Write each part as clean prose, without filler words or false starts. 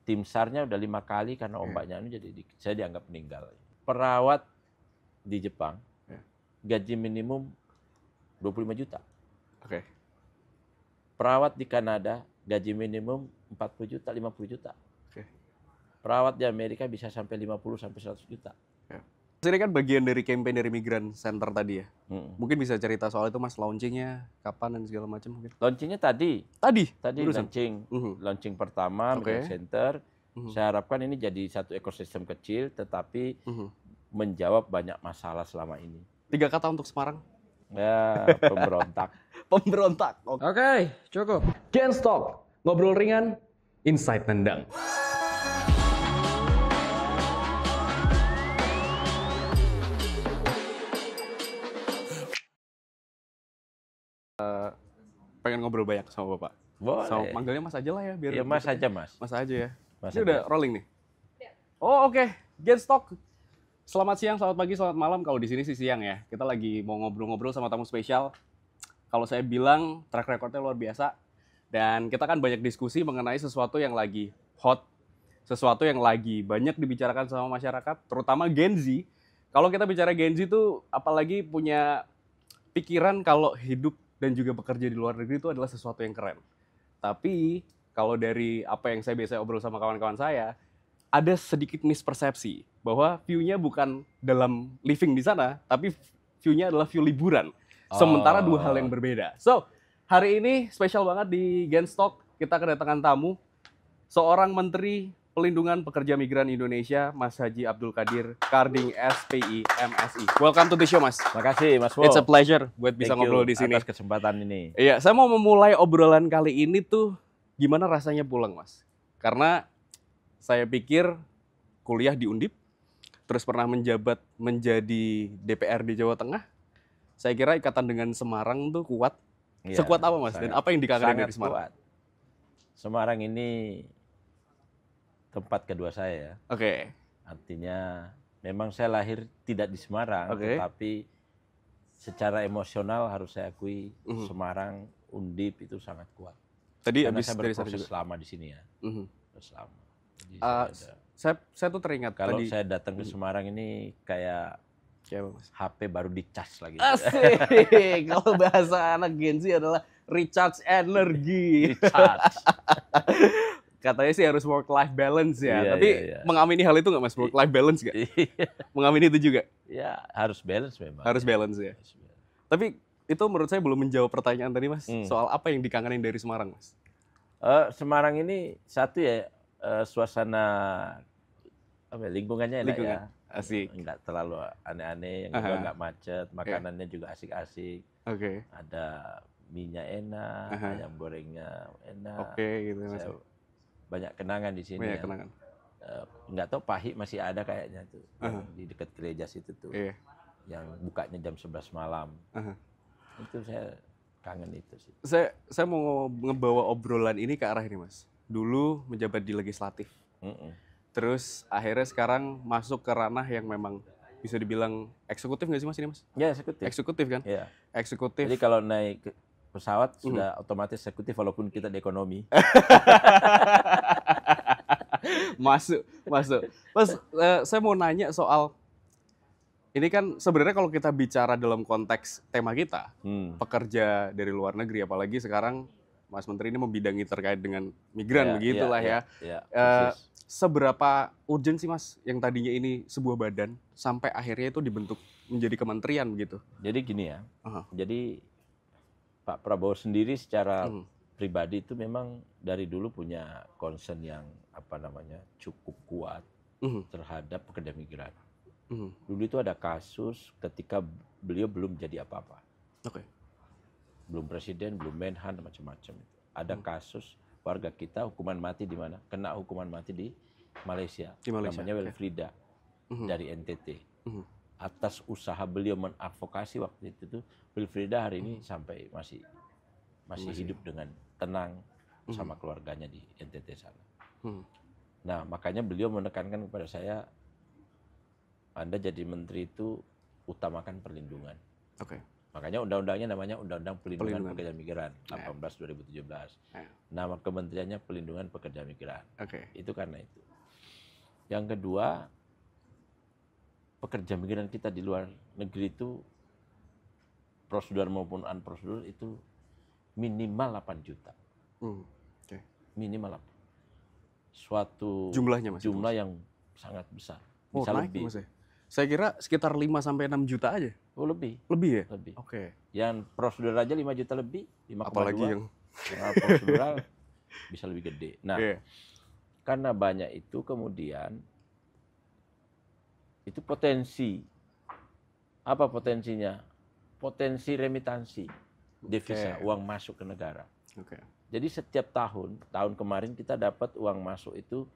tim SAR-nya udah 5 kali karena Iya. ombaknya ini jadi saya dianggap meninggal. Perawat di Jepang Iya. gaji minimum 25 juta. Oke. Perawat di Kanada gaji minimum 40 juta, 50 juta. Oke. Perawat di Amerika bisa sampai 50 sampai 100 juta. Ya. Ini kan bagian dari campaign dari Migrant Center tadi ya. Mm. Mungkin bisa cerita soal itu Mas, launchingnya kapan dan segala macam mungkin. Launchingnya tadi Barusan? launching pertama Oke. Migrant Center. Saya harapkan ini jadi satu ekosistem kecil tetapi menjawab banyak masalah selama ini. 3 kata untuk Semarang. Ya, pemberontak. Pemberontak. Oke, cukup. Gens Talk, ngobrol ringan, insight nendang. Pengen ngobrol banyak sama Bapak. Boleh. So, manggilnya Mas aja lah ya, biar Ya, Mas aja, Mas. Mas aja ya. Mas Ini aja. udah rolling nih. Oh, oke. Gens Talk. Selamat siang, selamat pagi, selamat malam. Kalau di sini sih siang ya. Kita lagi mau ngobrol-ngobrol sama tamu spesial. Kalau saya bilang track recordnya luar biasa. Dan kita kan banyak diskusi mengenai sesuatu yang lagi hot, sesuatu yang lagi banyak dibicarakan sama masyarakat, terutama Gen Z. Kalau kita bicara Gen Z itu apalagi punya pikiran kalau hidup dan juga bekerja di luar negeri itu adalah sesuatu yang keren. Tapi kalau dari apa yang saya biasa obrol sama kawan-kawan saya, ada sedikit mispersepsi bahwa view-nya bukan dalam living di sana, tapi view-nya adalah view liburan. Sementara dua hal yang berbeda. So, hari ini spesial banget di Gens Talk, kita kedatangan tamu, seorang Menteri Pelindungan Pekerja Migran Indonesia, Mas Haji Abdul Qadir Karding SPI MSI. Welcome to the show, Mas. Makasih, Mas Wo. It's a pleasure buat bisa Thank you ngobrol di sini. atas kesempatan ini. Iya, saya mau memulai obrolan kali ini tuh gimana rasanya pulang, Mas? Karena saya pikir kuliah di Undip, terus pernah menjabat menjadi DPR di Jawa Tengah. Saya kira ikatan dengan Semarang tuh kuat. Iya, Sekuat apa, Mas? Dan apa yang dikangenin dari Semarang? Kuat. Semarang ini tempat kedua saya ya. Oke. Artinya memang saya lahir tidak di Semarang, Oke. tetapi secara emosional harus saya akui Semarang, Undip itu sangat kuat. Tadi Karena habis saya dari sana berproses juga. selama di sini ya. Selama. Jadi Saya tuh teringat kalau tadi. saya datang ke Semarang ini kayak Kayak apa, Mas? HP baru dicas lagi. Asik. Kalau bahasa anak Gen Z adalah recharge energi. Dicas. Katanya sih harus work life balance ya. Iya, Tapi iya. mengamini hal itu nggak, Mas? Work life balance nggak? Mengamini itu juga. Ya harus balance memang. Harus balance ya. Harus balance. Tapi itu menurut saya belum menjawab pertanyaan tadi, Mas. Soal apa yang dikangenin dari Semarang, Mas? Semarang ini satu ya suasana apa ya, lingkungannya enak Lingkungan. ya. Asik. Enggak terlalu aneh-aneh, yang kedua enggak macet, makanannya juga asik-asik. Oke. Ada mie-nya enak, ayam gorengnya enak. Oke, gitu, Mas. Saya banyak kenangan di sini. Banyak ya. kenangan. Nggak tahu Pahit masih ada kayaknya tuh yang di dekat gereja situ tuh. Iya. Yang bukanya jam 11 malam. Itu saya kangen itu sih. Saya mau ngebawa obrolan ini ke arah ini, Mas. Dulu menjabat di legislatif. Terus akhirnya sekarang masuk ke ranah yang memang bisa dibilang eksekutif nggak sih, Mas, ini, Mas? Ya, eksekutif. Eksekutif kan? Iya. Eksekutif. Jadi kalau naik pesawat sudah otomatis eksekutif walaupun kita di ekonomi. Masuk. Mas, saya mau nanya soal ini kan sebenarnya kalau kita bicara dalam konteks tema kita, pekerja dari luar negeri, apalagi sekarang Mas Menteri ini membidangi terkait dengan migran, begitulah ya. Seberapa urgent sih, Mas, yang tadinya ini sebuah badan sampai akhirnya itu dibentuk menjadi kementerian begitu? Jadi gini ya, jadi Pak Prabowo sendiri secara pribadi itu memang dari dulu punya concern yang cukup kuat terhadap pekerja migran. Dulu itu ada kasus ketika beliau belum jadi apa-apa. Oke. Belum presiden, belum menhan, macam-macam. Ada kasus warga kita hukuman mati di mana? Kena hukuman mati di Malaysia. Namanya Wilfrida dari NTT. Atas usaha beliau menadvokasi waktu itu tuh Wilfrida hari ini sampai masih hidup dengan tenang sama keluarganya di NTT sana. Nah, makanya beliau menekankan kepada saya, Anda jadi menteri itu utamakan perlindungan. Oke. Makanya undang-undangnya namanya Undang-Undang Pelindungan Pekerja Migran 18/2017. Nama kementeriannya Pelindungan Pekerja Migran. Itu karena itu. Yang kedua, pekerja migran kita di luar negeri itu prosedur maupun unprosedur itu minimal 8 juta. Minimal 8. Suatu jumlahnya Mas, jumlah yang sangat besar. Bisa naik, lebih. Mas, ya? Saya kira sekitar 5 sampai 6 juta aja. Oh, lebih. Lebih ya? Lebih. Yang prosedur aja 5 juta lebih, 5,2. Apalagi yang prosedural bisa lebih gede. Nah, karena banyak itu kemudian itu potensi. Apa potensinya? Potensi remitansi devisa, uang masuk ke negara. Jadi setiap tahun kemarin kita dapat uang masuk itu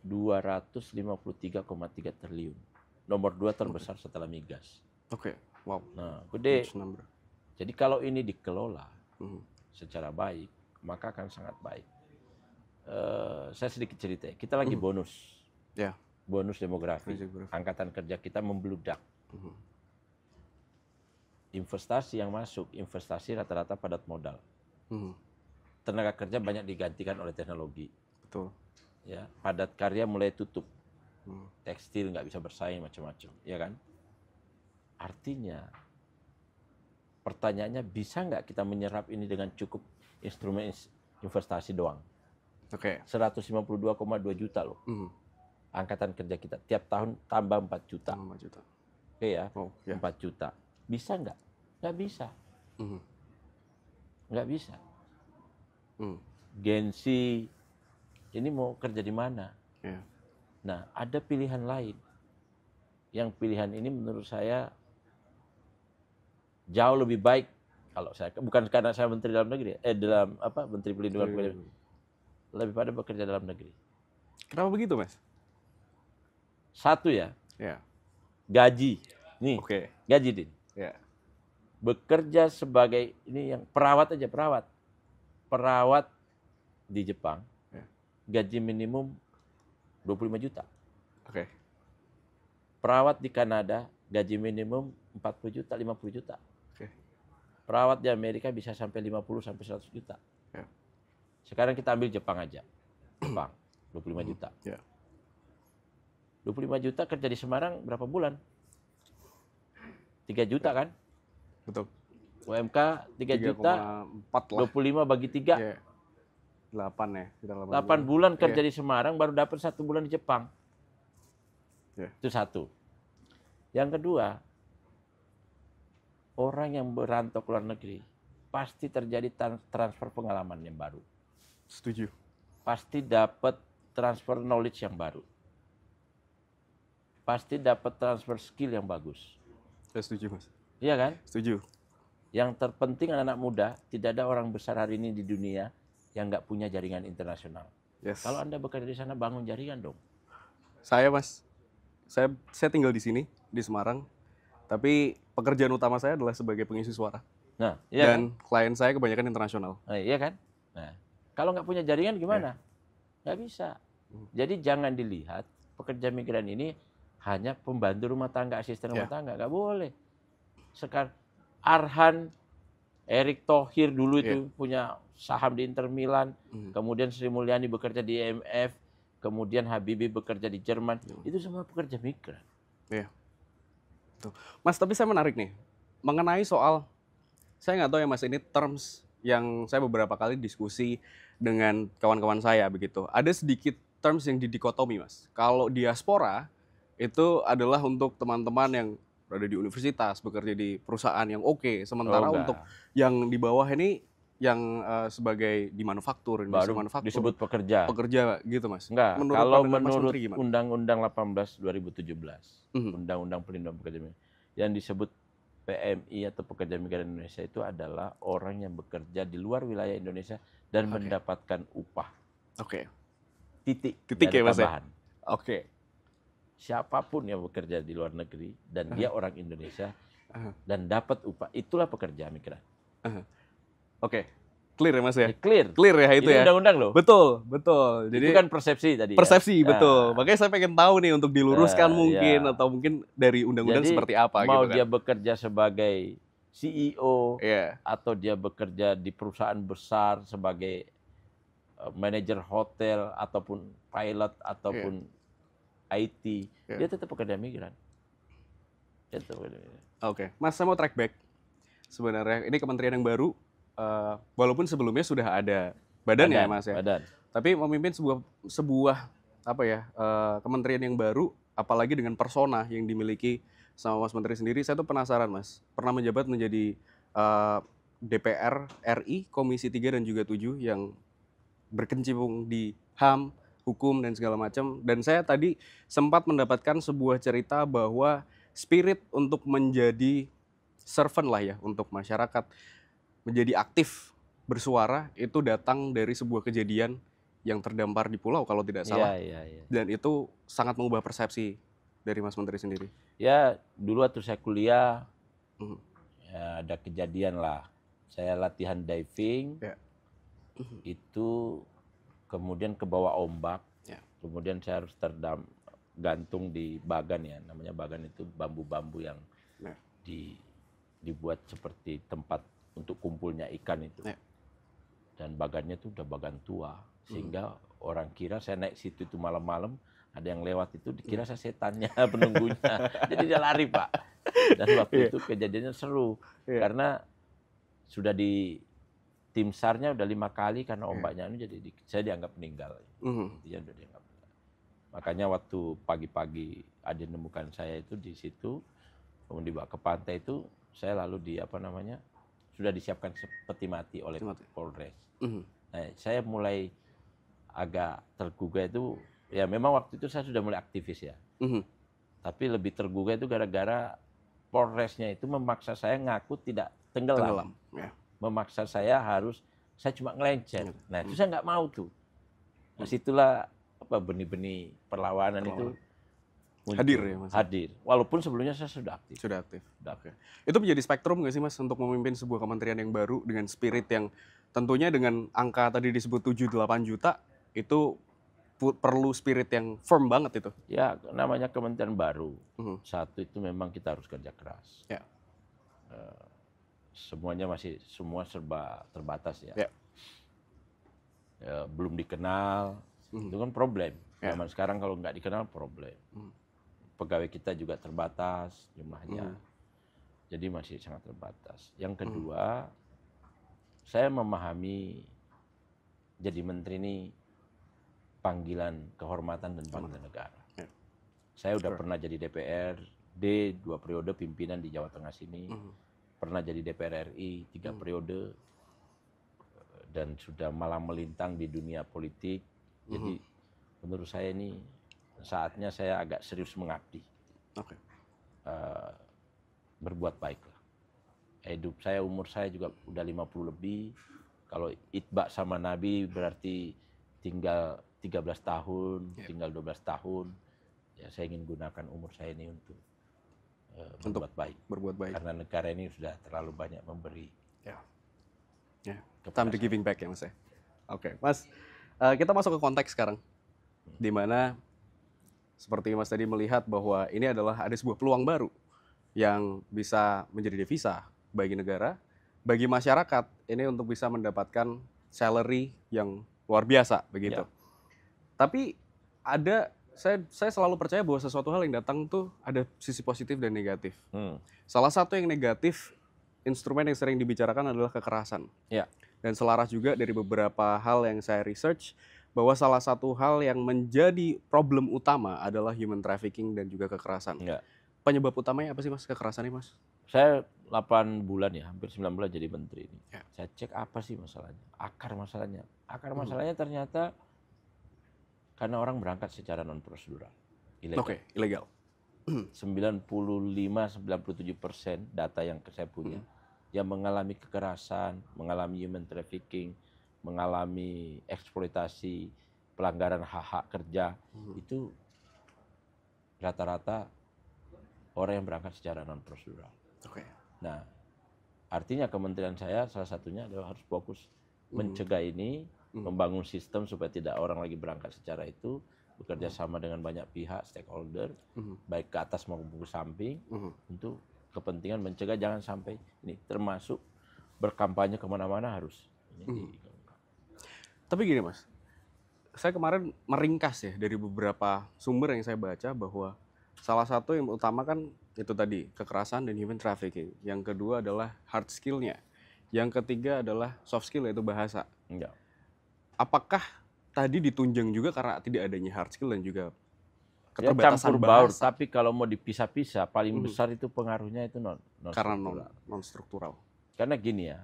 253,3 triliun. Nomor 2 terbesar setelah migas. Wow. Nah, gede. Jadi kalau ini dikelola secara baik, maka akan sangat baik. Saya sedikit cerita. Kita lagi bonus. Bonus demografi. Angkatan kerja kita membludak. Investasi yang masuk, investasi rata-rata padat modal. Tenaga kerja banyak digantikan oleh teknologi. Betul. Ya, padat karya mulai tutup. Tekstil nggak bisa bersaing macam-macam, ya kan? Artinya, pertanyaannya bisa nggak kita menyerap ini dengan cukup instrumen investasi doang? 152,2 juta loh. Angkatan kerja kita tiap tahun tambah 4 juta. Oke ya, 4 juta. Bisa nggak? Nggak bisa. Nggak bisa. Gensi ini mau kerja di mana? Nah, ada pilihan lain. Yang pilihan ini menurut saya jauh lebih baik kalau saya, bukan karena saya menteri dalam negeri, menteri pelindungan pekerja, lebih pada bekerja dalam negeri. Kenapa begitu, Mas? Satu ya, gaji. Nih, gaji Din. Bekerja sebagai, ini yang perawat aja, perawat di Jepang, gaji minimum 25 juta. Perawat di Kanada, gaji minimum 40 juta, 50 juta. Perawat di Amerika bisa sampai 50 sampai 100 juta. Sekarang kita ambil Jepang aja. Jepang, 25 juta. 25 juta kerja di Semarang berapa bulan? 3 juta kan? Betul. UMK 3 juta, 25 bagi 3. 8 ya. 8 bulan kerja di Semarang, baru dapat 1 bulan di Jepang. Itu satu. Yang kedua, orang yang berantau ke luar negeri, pasti terjadi transfer pengalaman yang baru. Setuju. Pasti dapat transfer knowledge yang baru. Pasti dapat transfer skill yang bagus. Saya setuju, Mas. Iya kan? Setuju. Yang terpenting anak-anak muda, tidak ada orang besar hari ini di dunia yang nggak punya jaringan internasional. Kalau Anda bekerja di sana, bangun jaringan dong. Saya, Mas, saya tinggal di sini, di Semarang. Tapi pekerjaan utama saya adalah sebagai pengisi suara. Nah, iya dan klien saya kebanyakan internasional. Iya kan? Nah, kalau nggak punya jaringan gimana? Nggak bisa. Jadi jangan dilihat pekerja migran ini hanya pembantu rumah tangga, asisten rumah tangga. Nggak boleh. Sekarang Arhan, Erick Thohir dulu itu punya saham di Inter Milan. Kemudian Sri Mulyani bekerja di IMF. Kemudian Habibie bekerja di Jerman. Itu semua pekerja migran. Mas, tapi saya menarik nih. Mengenai soal, saya nggak tahu ya Mas, ini terms yang saya beberapa kali diskusi dengan kawan-kawan saya begitu. Ada sedikit terms yang didikotomi, Mas. Kalau diaspora, itu adalah untuk teman-teman yang berada di universitas, bekerja di perusahaan yang oke. Sementara untuk yang di bawah ini, yang sebagai di manufaktur, baru manufaktur, disebut pekerja. Pekerja gitu, Mas. Enggak, kalau menurut Undang-Undang 18/2017, Undang-Undang Pelindungan Pekerja Migran, yang disebut PMI atau pekerja migran Indonesia itu adalah orang yang bekerja di luar wilayah Indonesia dan mendapatkan upah. Titik ya, Mas. Siapapun yang bekerja di luar negeri dan dia orang Indonesia dan dapat upah, itulah pekerja migran. Clear ya Mas ya? Clear ya itu ya? Undang-undang loh. Betul. Jadi itu kan persepsi tadi. Persepsi, betul. Makanya saya pengen tahu nih untuk diluruskan mungkin, atau mungkin dari undang-undang seperti apa. Mau gitu kan. dia bekerja sebagai CEO yeah. atau dia bekerja di perusahaan besar sebagai manajer hotel ataupun pilot ataupun IT, dia tetap pekerja migran. Oke, Mas, saya mau track back. Sebenarnya ini kementerian yang baru, walaupun sebelumnya sudah ada badannya ya, Mas ya. Badan. Tapi memimpin sebuah apa ya, kementerian yang baru, apalagi dengan persona yang dimiliki sama Mas Menteri sendiri, saya tuh penasaran, Mas. Pernah menjabat menjadi DPR RI Komisi 3 dan juga 7 yang berkecimpung di HAM, hukum dan segala macam. Dan saya tadi sempat mendapatkan sebuah cerita bahwa spirit untuk menjadi servant lah ya untuk masyarakat, menjadi aktif bersuara itu datang dari sebuah kejadian yang terdampar di pulau kalau tidak salah. Iya. Dan itu sangat mengubah persepsi dari Mas Menteri sendiri. Ya, dulu waktu saya kuliah ya, ada kejadian lah. Saya latihan diving. Itu kemudian ke bawah ombak, kemudian saya harus gantung di bagan ya, namanya bagan itu bambu-bambu yang dibuat seperti tempat untuk kumpulnya ikan itu. Dan bagannya itu udah bagan tua, sehingga orang kira saya naik situ itu malam-malam, ada yang lewat itu dikira saya setannya penunggunya, jadi dia lari Pak. Dan waktu itu kejadiannya seru, karena sudah di tim SAR-nya udah 5 kali karena ombaknya ini jadi saya dianggap meninggal. Intinya udah dianggap meninggal. Makanya waktu pagi-pagi ada menemukan saya itu di situ, kemudian dibawa ke pantai itu, saya lalu sudah disiapkan peti mati oleh Polres. Nah, saya mulai agak tergugah itu, ya memang waktu itu saya sudah mulai aktivis ya. Tapi lebih tergugah itu gara-gara Polresnya itu memaksa saya ngaku tidak tenggelam. Memaksa saya cuma ngelencet. Nah itu saya nggak mau tuh. Nah situlah benih-benih perlawanan itu muncul. Hadir ya Mas? Hadir. Walaupun sebelumnya saya sudah aktif. Sudah aktif. Oke. Itu menjadi spektrum nggak sih Mas untuk memimpin sebuah kementerian yang baru dengan spirit yang tentunya dengan angka tadi disebut 7-8 juta itu perlu spirit yang firm banget itu? Ya namanya kementerian baru. Satu itu memang kita harus kerja keras. Semuanya semua serba terbatas ya. Belum dikenal, itu kan problem. Zaman sekarang kalau nggak dikenal problem. Pegawai kita juga terbatas jumlahnya, jadi masih sangat terbatas. Yang kedua, saya memahami jadi menteri ini panggilan kehormatan dan panggilan negara. Saya udah pernah jadi DPRD 2 periode pimpinan di Jawa Tengah sini. Pernah jadi DPR RI 3 periode dan sudah malah melintang di dunia politik. Jadi menurut saya ini saatnya saya agak serius mengabdi. Berbuat baiklah. Hidup saya, umur saya juga udah 50 lebih. Kalau itba sama Nabi berarti tinggal 13 tahun, tinggal 12 tahun. Ya saya ingin gunakan umur saya ini untuk berbuat baik. Karena negara ini sudah terlalu banyak memberi. Time to giving back ya Mas ya. Oke, Mas, kita masuk ke konteks sekarang. Di mana seperti Mas tadi melihat bahwa ini adalah ada sebuah peluang baru yang bisa menjadi devisa bagi negara, bagi masyarakat ini untuk bisa mendapatkan salary yang luar biasa begitu. Tapi saya selalu percaya bahwa sesuatu hal yang datang tuh ada sisi positif dan negatif. Salah satu yang negatif, instrumen yang sering dibicarakan adalah kekerasan. Dan selaras juga dari beberapa hal yang saya research, bahwa salah satu hal yang menjadi problem utama adalah human trafficking dan juga kekerasan. Penyebab utamanya apa sih Mas, kekerasannya Mas? Saya 8 bulan ya, hampir 9 bulan jadi menteri ini. Saya cek apa sih masalahnya, akar masalahnya. Akar masalahnya ternyata karena orang berangkat secara non prosedural, ilegal. 95-97% data yang saya punya yang mengalami kekerasan, mengalami human trafficking, mengalami eksploitasi, pelanggaran hak-hak kerja, itu rata-rata orang yang berangkat secara non prosedural. Nah, artinya kementerian saya salah satunya adalah harus fokus mencegah ini, membangun sistem supaya tidak orang lagi berangkat secara itu, bekerja sama dengan banyak pihak stakeholder, baik ke atas maupun ke samping, untuk kepentingan mencegah jangan sampai ini, termasuk berkampanye kemana-mana harus. Tapi gini Mas, saya kemarin meringkas ya dari beberapa sumber yang saya baca bahwa salah satu yang utama kan itu tadi kekerasan dan human trafficking. Yang kedua adalah hard skill-nya. Yang ketiga adalah soft skill yaitu bahasa. Enggak. Apakah tadi ditunjang juga karena tidak adanya hard skill dan juga Ya keterbatasan campur baur, bahasa? tapi kalau mau dipisah-pisah paling besar itu pengaruhnya itu Karena non-struktural. non struktural. Karena gini ya,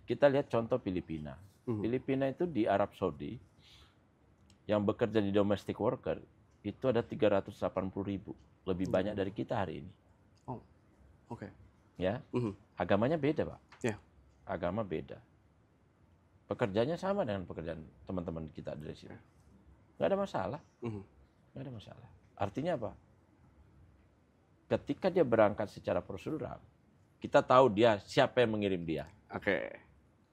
kita lihat contoh Filipina. Filipina itu di Arab Saudi yang bekerja di domestic worker itu ada 380.000, lebih banyak dari kita hari ini. Oh, oke. Ya, agamanya beda Pak. Ya. Agama beda. Pekerjaannya sama dengan pekerjaan teman-teman kita dari sini. Nggak ada masalah. Nggak ada masalah. Artinya apa? Ketika dia berangkat secara prosedural, kita tahu dia siapa yang mengirim dia. Oke.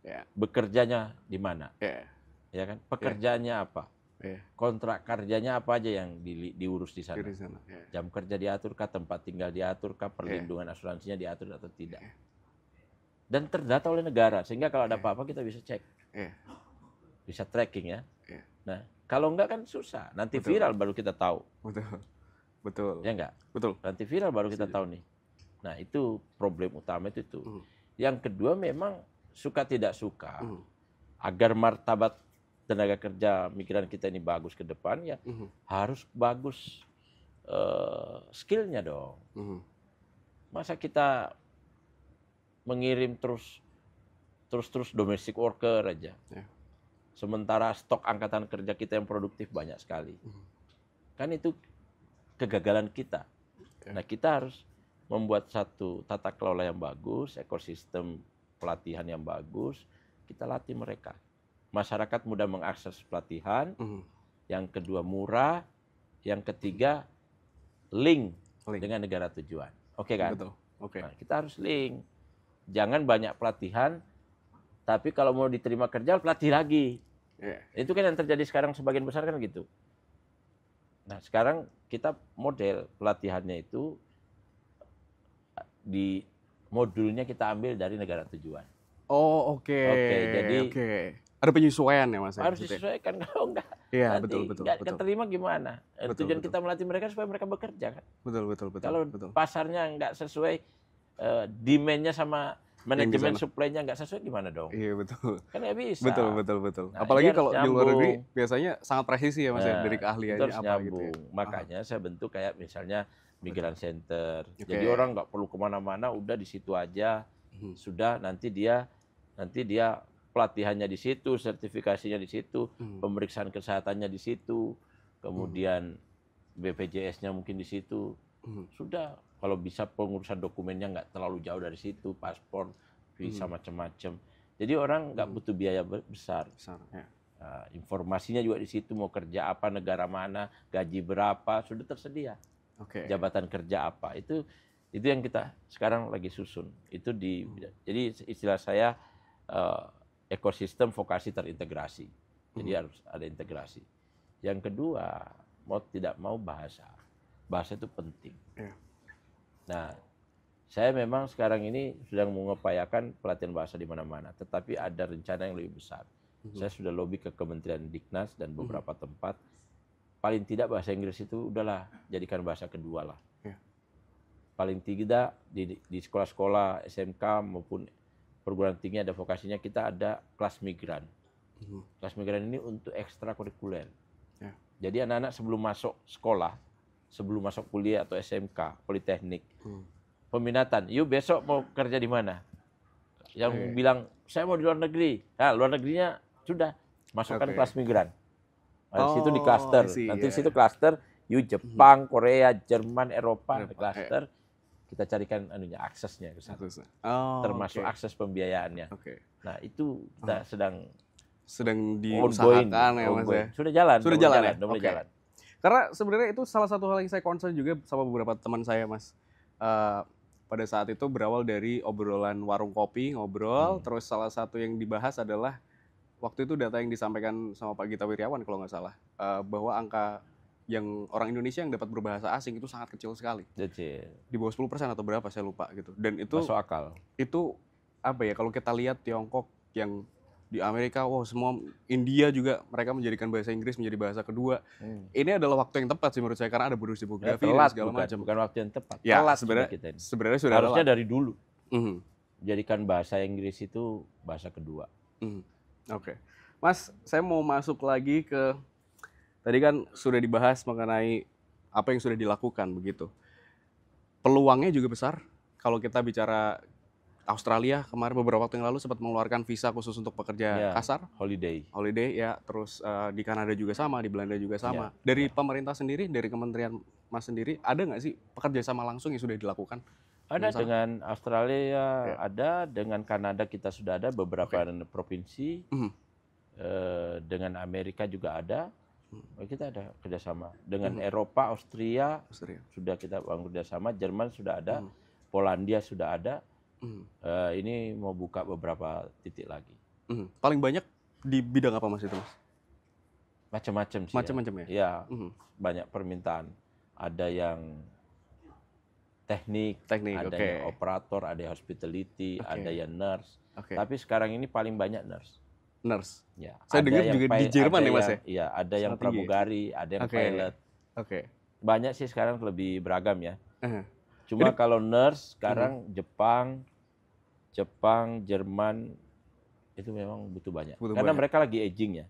Ya. Bekerjanya di mana. Ya. Ya kan? Pekerjaannya apa? Ya. Kontrak kerjanya apa aja yang diurus di sana. Di sana. Ya. Jam kerja diaturkah, tempat tinggal diaturkah, perlindungan asuransinya diatur atau tidak. Dan terdata oleh negara, sehingga kalau ada apa-apa kita bisa cek. Bisa tracking ya. Nah, kalau enggak kan susah. Nanti viral baru kita tahu. Betul. Ya enggak? Betul. Nanti viral baru kita tahu nih. Nah, itu problem utama itu. Yang kedua memang suka tidak suka. Agar martabat tenaga kerja migran kita ini bagus ke depan ya harus bagus skillnya dong. Masa kita mengirim terus domestic worker aja. Sementara stok angkatan kerja kita yang produktif banyak sekali. Kan itu kegagalan kita. Nah, kita harus membuat satu tata kelola yang bagus, ekosistem pelatihan yang bagus, kita latih mereka. Masyarakat mudah mengakses pelatihan, yang kedua murah, yang ketiga link dengan negara tujuan. Oke kan? Betul. Oke. Nah, kita harus link. Jangan banyak pelatihan, tapi kalau mau diterima kerja pelatih lagi. Itu kan yang terjadi sekarang sebagian besar kan gitu. Nah, sekarang kita model pelatihannya itu di modulnya kita ambil dari negara tujuan. Oh, oke. Jadi ada penyesuaian ya Mas? Harus disesuaikan, kalau enggak nanti enggak keterima gimana? Tujuan kita melatih mereka supaya mereka bekerja kan. Betul. Kalau pasarnya enggak sesuai demand-nya sama manajemen supply-nya nggak sesuai gimana dong? Iya betul. Kan nggak bisa. Betul. Nah, apalagi kalau di luar negeri biasanya sangat presisi ya Mas ya, dari keahliannya apa nyambung. gitu ya. Makanya saya bentuk kayak misalnya Migran Center. Jadi orang nggak perlu kemana-mana, udah di situ aja. Sudah nanti dia pelatihannya di situ, sertifikasinya di situ, pemeriksaan kesehatannya di situ, kemudian BPJS-nya mungkin di situ. Sudah. Kalau bisa pengurusan dokumennya nggak terlalu jauh dari situ, paspor, visa macam-macam. Jadi orang nggak butuh biaya besar. Informasinya juga di situ, mau kerja apa, negara mana, gaji berapa, sudah tersedia. Jabatan kerja apa, itu yang kita sekarang lagi susun. Jadi istilah saya ekosistem vokasi terintegrasi. Jadi harus ada integrasi. Yang kedua, mau tidak mau bahasa itu penting. Nah, saya memang sekarang ini sedang mengupayakan pelatihan bahasa di mana-mana, tetapi ada rencana yang lebih besar. Saya sudah lobby ke Kementerian Diknas dan beberapa tempat, paling tidak bahasa Inggris itu udahlah, jadikan bahasa kedua lah. Paling tidak di sekolah-sekolah SMK maupun perguruan tinggi ada vokasinya, kita ada kelas migran. Kelas migran ini untuk ekstrakurikuler. Jadi anak-anak sebelum masuk sekolah, sebelum masuk kuliah atau SMK, politeknik, peminatan, yuk besok mau kerja di mana? Yang bilang, saya mau di luar negeri. Nah, luar negerinya sudah, masukkan kelas migran. Nah, di situ di klaster. Nanti di situ klaster, yuk Jepang, Korea, Jerman, Eropa, klaster. Kita carikan aksesnya ke sana. Termasuk akses pembiayaannya. Nah, itu kita sedang diusahakan ya Mas ya. Sudah jalan. Karena sebenarnya itu salah satu hal yang saya concern juga sama beberapa teman saya Mas. Pada saat itu berawal dari obrolan warung kopi, ngobrol, terus salah satu yang dibahas adalah waktu itu data yang disampaikan sama Pak Gita Wirjawan kalau nggak salah, bahwa angka yang orang Indonesia yang dapat berbahasa asing itu sangat kecil sekali. Kecil. Di bawah 10% atau berapa saya lupa gitu. Dan itu Masuk akal. Itu apa ya, kalau kita lihat Tiongkok yang di Amerika, wow semua, India juga mereka menjadikan bahasa Inggris menjadi bahasa kedua. Ini adalah waktu yang tepat sih menurut saya karena ada bonus demografi dan segala macam. Bukan waktu yang tepat. Ya, Telat sebenarnya sudah harusnya telat. dari dulu. Mhm. Jadikan bahasa Inggris itu bahasa kedua. Oke. Mas, saya mau masuk lagi ke tadi kan sudah dibahas mengenai apa yang sudah dilakukan begitu. Peluangnya juga besar. Kalau kita bicara Australia kemarin beberapa waktu yang lalu sempat mengeluarkan visa khusus untuk pekerja kasar. Holiday Ya. Terus di Kanada juga sama, di Belanda juga sama. Dari pemerintah sendiri, dari Kementerian Mas sendiri, ada nggak sih pekerja sama langsung yang sudah dilakukan? Ada dengan Australia, ada dengan Kanada kita sudah ada beberapa provinsi. Dengan Amerika juga ada. Kita ada kerjasama dengan Eropa, Austria sudah kita bangun kerjasama, Jerman sudah ada, Polandia sudah ada. Ini mau buka beberapa titik lagi. Paling banyak di bidang apa Mas itu Mas? Macam-macam sih. Macam-macam ya? Ya, banyak permintaan. Ada yang teknik, ada yang operator, ada yang hospitality, ada yang nurse. Tapi sekarang ini paling banyak nurse. Ya, saya dengar juga di Jerman ya Mas ya? Iya, ada yang pramugari, ada yang pilot. Banyak sih sekarang lebih beragam ya. Cuma kalau nurse sekarang Jepang, Jerman itu memang butuh banyak. Karena mereka lagi aging ya.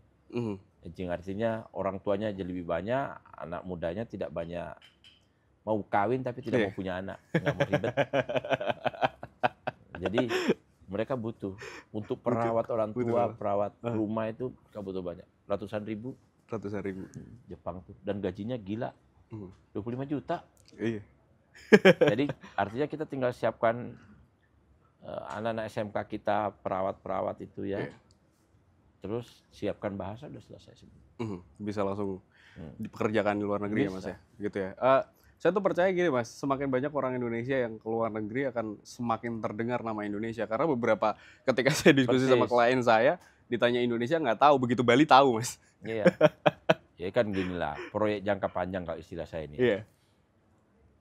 Aging artinya orang tuanya jadi lebih banyak, anak mudanya tidak banyak mau kawin tapi tidak mau punya anak, nggak mau ribet. Jadi mereka butuh untuk perawat orang tua, perawat rumah itu mereka butuh banyak, ratusan ribu. Jepang tuh, dan gajinya gila, 25 juta. Iya. Jadi artinya kita tinggal siapkan anak-anak SMK kita, perawat-perawat itu ya. Terus siapkan bahasa udah selesai semua. Bisa langsung dipekerjakan di luar negeri ya Mas ya, gitu ya. Saya tuh percaya gini Mas, semakin banyak orang Indonesia yang keluar negeri akan semakin terdengar nama Indonesia. Karena beberapa ketika saya diskusi sama klien saya, ditanya Indonesia nggak tahu, begitu Bali tahu Mas. Iya. Ya kan gini lah, proyek jangka panjang kalau istilah saya ini. Iya.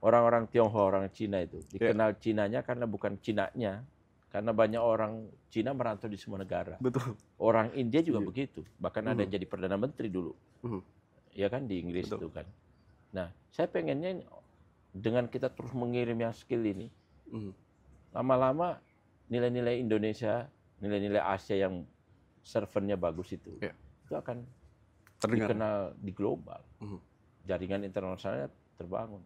Orang-orang Tionghoa, orang Cina itu dikenal Cinanya karena bukan Cinanya, karena banyak orang Cina merantau di semua negara. Betul. Orang India juga begitu, bahkan ada yang jadi perdana menteri dulu, ya kan di Inggris itu kan. Nah, saya pengennya dengan kita terus mengirim yang skill ini, lama-lama nilai-nilai Indonesia, nilai-nilai Asia yang servernya bagus itu akan dikenal di global. Jaringan internasionalnya terbangun.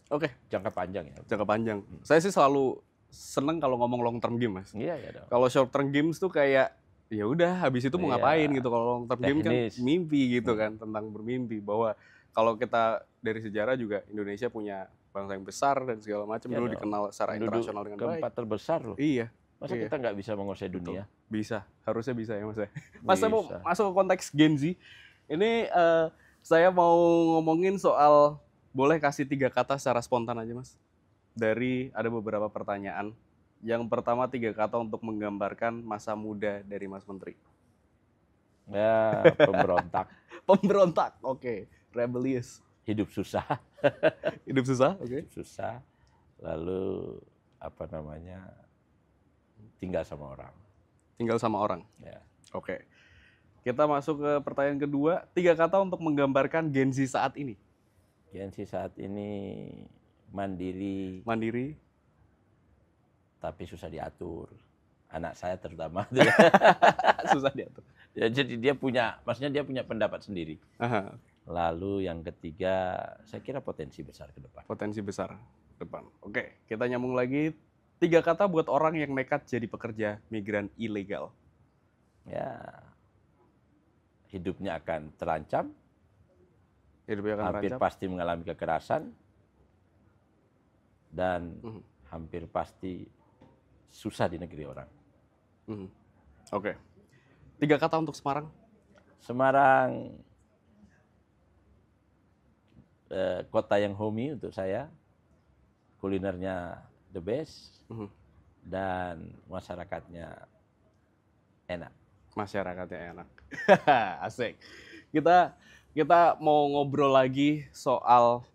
Oke. Jangka panjang ya. Jangka panjang. Saya sih selalu seneng kalau ngomong long term game Mas. Iya ya. Kalau short term games tuh kayak ya udah habis itu mau ngapain gitu. Kalau long term game kan mimpi gitu kan, tentang bermimpi bahwa kalau kita dari sejarah juga Indonesia punya bangsa yang besar dan segala macam, dulu dikenal secara internasional dengan baik. Keempat terbesar loh. Iya. Masa kita nggak bisa menguasai dunia? Bisa, harusnya bisa ya Mas. Mas saya mau masuk ke konteks Gen Z. Ini saya mau ngomongin soal, boleh kasih 3 kata secara spontan aja Mas. Dari ada beberapa pertanyaan. Yang pertama 3 kata untuk menggambarkan masa muda dari Mas Menteri. Ya, pemberontak. Pemberontak, oke. Rebellious. Hidup susah. Hidup susah, oke. Hidup susah. Lalu apa namanya? Tinggal sama orang. Tinggal sama orang. Ya. Oke. Kita masuk ke pertanyaan kedua. 3 kata untuk menggambarkan Gen Z saat ini. Gen Z saat ini mandiri. Mandiri. Tapi susah diatur. Anak saya terutama. Susah diatur. Ya, jadi dia punya, maksudnya dia punya pendapat sendiri. Aha. Lalu yang ketiga, saya kira potensi besar ke depan. Potensi besar ke depan. Oke, kita nyambung lagi. 3 kata buat orang yang nekat jadi pekerja migran ilegal. Ya, hidupnya akan terancam. Hidupnya akan hampir terancam. pasti mengalami kekerasan. Dan hampir pasti susah di negeri orang. Oke. 3 kata untuk Semarang. Semarang, kota yang homey untuk saya, kulinernya the best, dan masyarakatnya enak. Masyarakatnya enak. Asik. Kita kita mau ngobrol lagi soal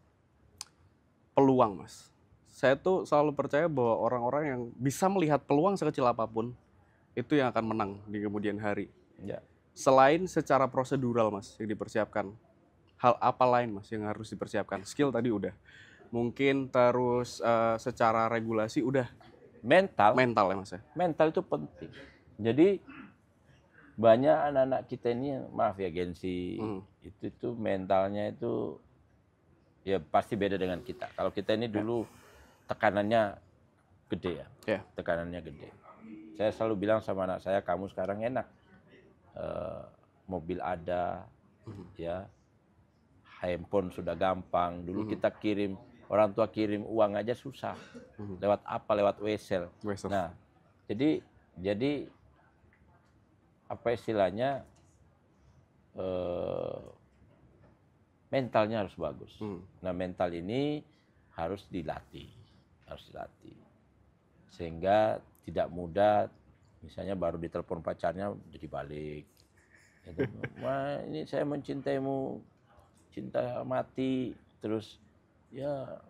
peluang, Mas. Saya tuh selalu percaya bahwa orang-orang yang bisa melihat peluang sekecil apapun, itu yang akan menang di kemudian hari. Ya. Selain secara prosedural, Mas, yang dipersiapkan, hal apa lain, Mas, yang harus dipersiapkan? Skill tadi udah. Mungkin terus secara regulasi udah. Mental ya, Mas ya? Mental itu penting. Jadi banyak anak-anak kita ini, maaf ya gengsi, itu mentalnya itu ya pasti beda dengan kita. Kalau kita ini dulu tekanannya gede ya, tekanannya gede. Saya selalu bilang sama anak saya, kamu sekarang enak, mobil ada, ya, handphone sudah gampang. Dulu kita kirim, orang tua kirim uang aja susah. Lewat apa? Lewat wesel. Nah, jadi apa istilahnya, mentalnya harus bagus. Nah, mental ini harus dilatih, sehingga tidak mudah. Misalnya baru ditelepon pacarnya jadi balik. Wah, ini saya mencintaimu, cinta mati, terus ya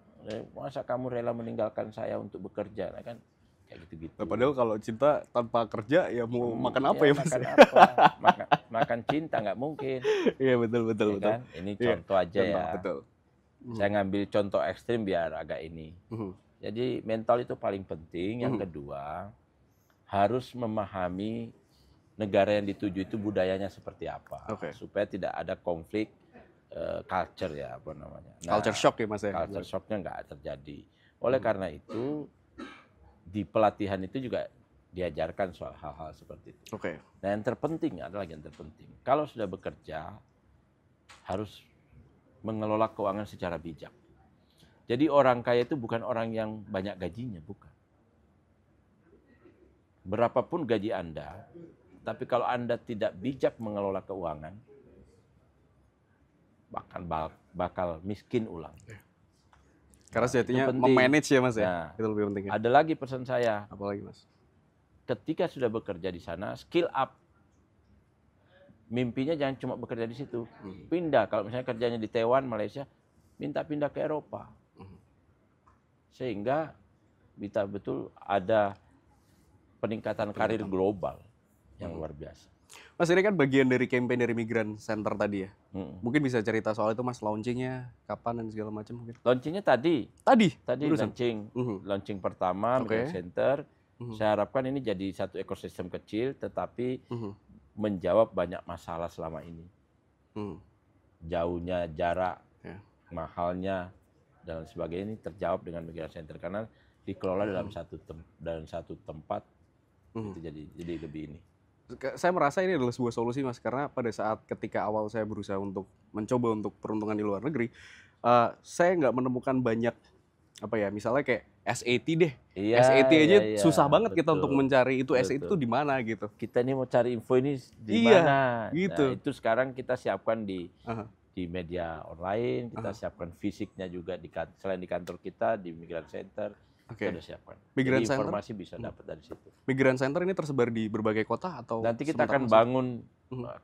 masa kamu rela meninggalkan saya untuk bekerja, nah, kan kayak gitu-gitu. Nah, padahal kalau cinta tanpa kerja ya mau makan apa ya, Mas? Makan apa? Makan cinta nggak mungkin. Iya, betul. Kan? Ini contoh aja ya. Betul. Saya ngambil contoh ekstrim biar agak ini. Jadi mental itu paling penting. Yang kedua, harus memahami negara yang dituju itu budayanya seperti apa, supaya tidak ada konflik culture ya, apa namanya. Nah, culture shock ya, Mas ya. Culture shocknya nggak terjadi. Oleh karena itu di pelatihan itu juga diajarkan soal hal-hal seperti itu. Nah, yang terpenting adalah yang terpenting. Kalau sudah bekerja harus mengelola keuangan secara bijak. Jadi orang kaya itu bukan orang yang banyak gajinya, bukan. Berapapun gaji Anda, tapi kalau Anda tidak bijak mengelola keuangan, bakal miskin ulang. Karena sejatinya memanage ya, Mas ya. Nah, itu lebih penting. Ada lagi pesan saya. Apa lagi, Mas? Ketika sudah bekerja di sana, skill up. Mimpinya jangan cuma bekerja di situ. Pindah, kalau misalnya kerjanya di Taiwan, Malaysia, minta pindah ke Eropa. Sehingga bisa betul ada peningkatan karir global yang luar biasa. Mas, ini kan bagian dari campaign dari Migrant Center tadi ya. Mungkin bisa cerita soal itu, Mas, launchingnya kapan dan segala macam mungkin. Launchingnya tadi launching pertama Migrant Center. Saya harapkan ini jadi satu ekosistem kecil, tetapi menjawab banyak masalah selama ini. Jauhnya jarak, mahalnya dan sebagainya ini terjawab dengan Migrant Center karena dikelola dalam satu tempat. Itu jadi lebih ini. Saya merasa ini adalah sebuah solusi, Mas, karena pada saat ketika awal saya berusaha untuk mencoba untuk peruntungan di luar negeri, saya nggak menemukan banyak apa ya, misalnya kayak SAT deh. SAT aja susah banget kita untuk mencari itu SAT itu di mana gitu. Kita ini mau cari info ini di mana. Gitu. Nah, itu sekarang kita siapkan di media online, kita siapkan fisiknya juga selain di kantor kita di Migrant Center. Kita udah siapkan. Jadi informasi bisa dapat dari situ. Migrant Center ini tersebar di berbagai kota atau nanti kita akan bangun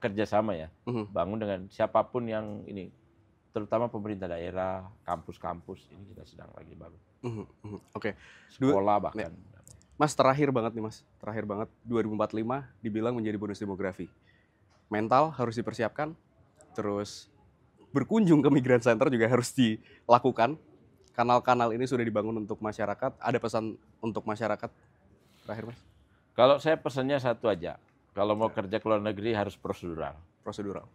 kerjasama ya, bangun dengan siapapun yang ini, terutama pemerintah daerah, kampus-kampus ini kita sedang lagi bangun. Sekolah bahkan. Mas, terakhir banget nih, Mas, 2045 dibilang menjadi bonus demografi. Mental harus dipersiapkan, terus berkunjung ke Migrant Center juga harus dilakukan. Kanal-kanal ini sudah dibangun untuk masyarakat. Ada pesan untuk masyarakat terakhir, Mas? Kalau saya pesannya satu aja. Kalau mau kerja ke luar negeri harus prosedural.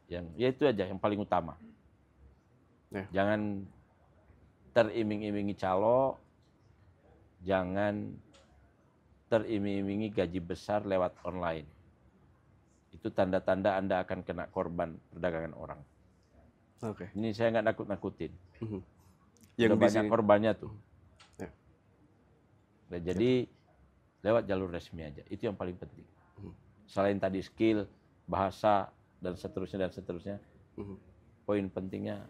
Ya itu aja yang paling utama. Jangan teriming-imingi calo, jangan teriming-imingi gaji besar lewat online. Itu tanda-tanda Anda akan kena korban perdagangan orang. Ini saya nggak nakut-nakutin. Yang banyak korbannya tuh. Nah, jadi lewat jalur resmi aja, itu yang paling penting. Selain tadi skill, bahasa dan seterusnya, poin pentingnya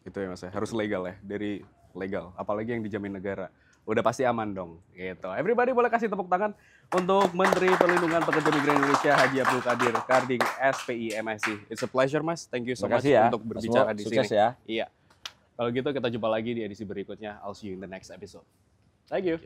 itu ya, Mas, harus legal ya, dari legal, apalagi yang dijamin negara. udah pasti aman dong. Gitu. Everybody boleh kasih tepuk tangan untuk Menteri Perlindungan Pekerja Migran Indonesia Haji Abdul Qadir Karding SPI MSI. It's a pleasure Mas. Thank you so much untuk berbicara di sini. Sukses ya. Iya. Kalau gitu kita jumpa lagi di edisi berikutnya. I'll see you in the next episode. Thank you.